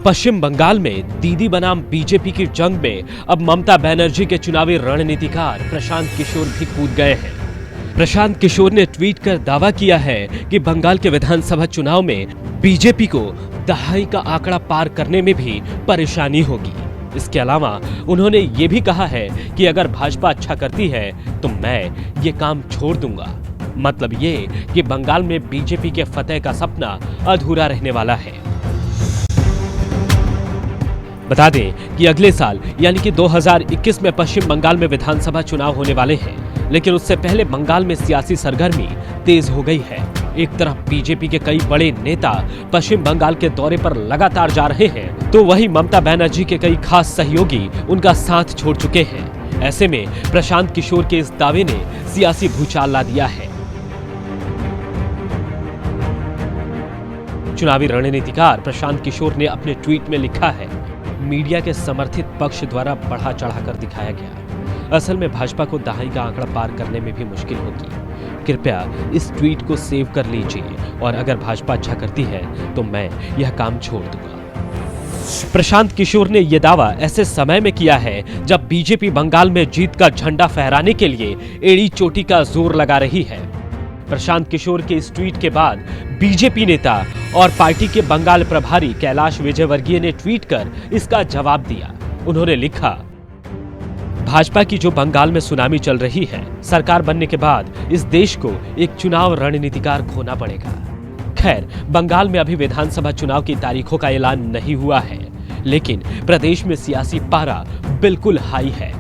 पश्चिम बंगाल में दीदी बनाम बीजेपी की जंग में अब ममता बनर्जी के चुनावी रणनीतिकार प्रशांत किशोर भी कूद गए हैं। प्रशांत किशोर ने ट्वीट कर दावा किया है कि बंगाल के विधानसभा चुनाव में बीजेपी को दहाई का आंकड़ा पार करने में भी परेशानी होगी। इसके अलावा उन्होंने ये भी कहा है कि अगर भाजपा अच्छा करती है तो मैं ये काम छोड़ दूंगा। मतलब ये कि बंगाल में बीजेपी के फतेह का सपना अधूरा रहने वाला है। बता दें कि अगले साल यानी कि 2021 में पश्चिम बंगाल में विधानसभा चुनाव होने वाले हैं, लेकिन उससे पहले बंगाल में सियासी सरगर्मी तेज हो गई है। एक तरफ बीजेपी के कई बड़े नेता पश्चिम बंगाल के दौरे पर लगातार जा रहे हैं, तो वहीं ममता बनर्जी के कई खास सहयोगी उनका साथ छोड़ चुके हैं। ऐसे में प्रशांत किशोर के इस दावे ने सियासी भूचाल ला दिया है। चुनावी रणनीतिकार प्रशांत किशोर ने अपने ट्वीट में लिखा है, मीडिया के समर्थित पक्ष द्वारा बढ़ा चढ़ाकर दिखाया गया। असल में भाजपा को दहाई का आंकड़ा पार करने में भी मुश्किल होगी। कृपया इस ट्वीट को सेव कर लीजिए और अगर भाजपा अच्छा करती है तो मैं यह काम छोड़ दूंगा। प्रशांत किशोर ने यह दावा ऐसे समय में किया है जब बीजेपी बंगाल में जीत का झंडा फहराने के लिए एड़ी चोटी का जोर लगा रही है। प्रशांत किशोर के इस ट्वीट के बाद बीजेपी नेता और पार्टी के बंगाल प्रभारी कैलाश विजयवर्गीय ने ट्वीट कर इसका जवाब दिया। उन्होंने लिखा, भाजपा की जो बंगाल में सुनामी चल रही है, सरकार बनने के बाद इस देश को एक चुनाव रणनीतिकार खोना पड़ेगा। खैर, बंगाल में अभी विधानसभा चुनाव की तारीखों का ऐलान नहीं हुआ है, लेकिन प्रदेश में सियासी पारा बिल्कुल हाई है।